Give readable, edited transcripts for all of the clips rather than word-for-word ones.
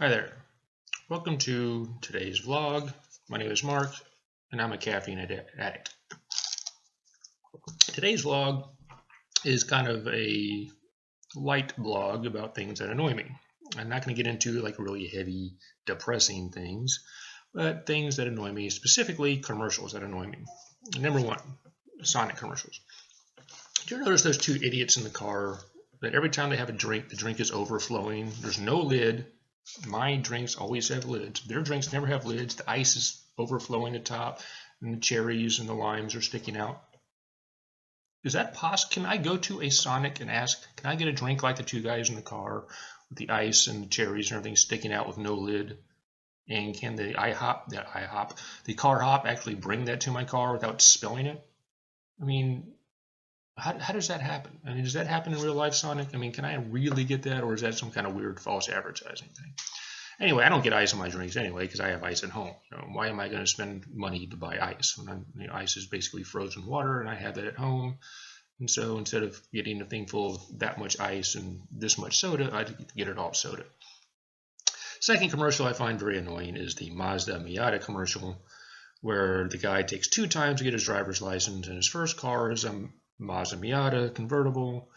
Hi there. Welcome to today's vlog. My name is Mark, and I'm a caffeine addict. Today's vlog is kind of a light vlog about things that annoy me. I'm not going to get into like really heavy, depressing things, but things that annoy me, specifically commercials that annoy me. Number one, Sonic commercials. Do you notice those two idiots in the car that every time they have a drink, the drink is overflowing? There's no lid. My drinks always have lids. Their drinks never have lids. The ice is overflowing the top, and the cherries and the limes are sticking out. Is that possible? Can I go to a Sonic and ask, can I get a drink like the two guys in the car with the ice and the cherries and everything sticking out with no lid? And can the car hop actually bring that to my car without spilling it? I mean, how does that happen? I mean, does that happen in real life, Sonic? I mean, can I really get that, or is that some kind of weird false advertising thing? Anyway, I don't get ice in my drinks anyway because I have ice at home. Why am I going to spend money to buy ice when ice is basically frozen water and I have that at home? And so instead of getting a thing full of that much ice and this much soda, I get it all soda. Second commercial I find very annoying is the Mazda Miata commercial, where the guy takes 2 times to get his driver's license, and his first car is a Mazda Miata convertible,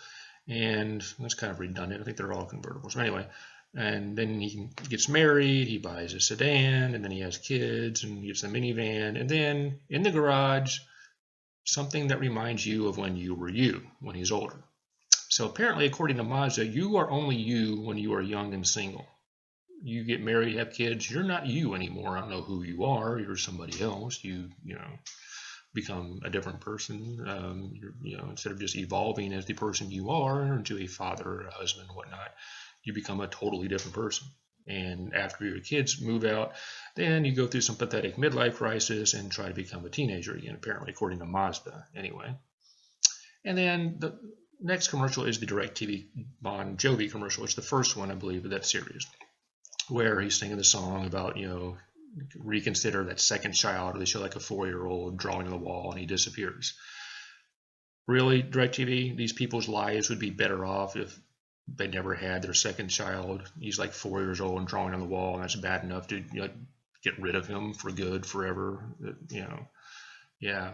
and that's kind of redundant. I think they're all convertibles. Anyway, and then he gets married, he buys a sedan, and then he has kids, and he gets a minivan, and then in the garage, something that reminds you of when you were you, when he's older. So apparently, according to Mazda, you are only you when you are young and single. You get married, have kids, you're not you anymore. I don't know who you are. You're somebody else. You become a different person. Instead of just evolving as the person you are into a father, a husband, whatnot, you become a totally different person. And after your kids move out, then you go through some pathetic midlife crisis and try to become a teenager again, apparently, according to Mazda, anyway. And then the next commercial is the DirecTV Bon Jovi commercial. It's the first one, I believe, of that series, where he's singing the song about, reconsider that second child, or they show like a 4-year-old drawing on the wall and he disappears. Really, DirecTV, these people's lives would be better off if they never had their second child. He's like 4 years old and drawing on the wall, and that's bad enough to get rid of him for good forever. Yeah.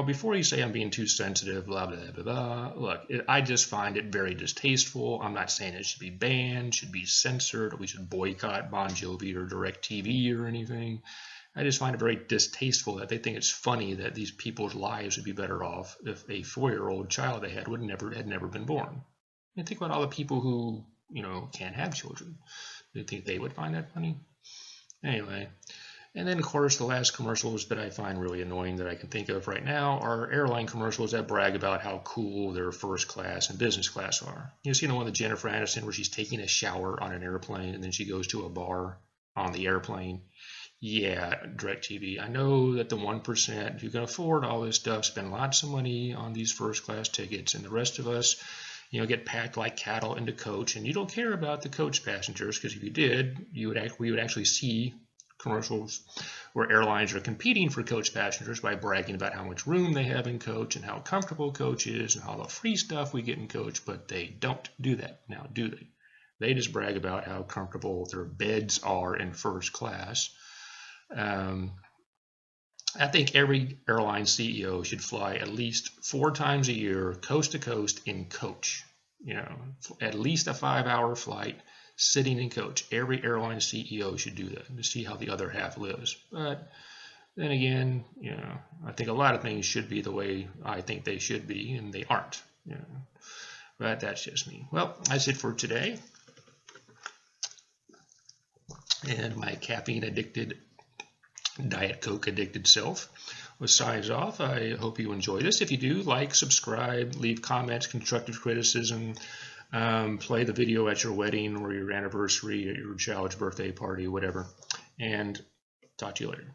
Before you say I'm being too sensitive, blah, blah, blah, blah, look, I just find it very distasteful. I'm not saying it should be banned, should be censored, or we should boycott Bon Jovi or DirecTV or anything. I just find it very distasteful that they think it's funny that these people's lives would be better off if a 4-year-old child they had had never been born. And think about all the people who, can't have children. Do you think they would find that funny? Anyway. And then, of course, the last commercials that I find really annoying that I can think of right now are airline commercials that brag about how cool their first class and business class are. You see the one with Jennifer Aniston where she's taking a shower on an airplane and then she goes to a bar on the airplane. Yeah, DirecTV, I know that the 1% who can afford all this stuff spend lots of money on these first class tickets, and the rest of us, get packed like cattle into coach, and you don't care about the coach passengers, because if you did, we would actually see commercials where airlines are competing for coach passengers by bragging about how much room they have in coach and how comfortable coach is and all the free stuff we get in coach, but they don't do that now, do they? They just brag about how comfortable their beds are in first class. I think every airline CEO should fly at least 4 times a year, coast to coast, in coach. At least a 5-hour flight, sitting in coach. Every airline CEO should do that to see how the other half lives. But then again, I think a lot of things should be the way I think they should be, and they aren't. But that's just me. Well, that's it for today. And my caffeine addicted, Diet Coke addicted self was signs off. I hope you enjoy this. If you do, like, subscribe, leave comments, constructive criticism. Play the video at your wedding or your anniversary, at your child's birthday party, whatever. And talk to you later.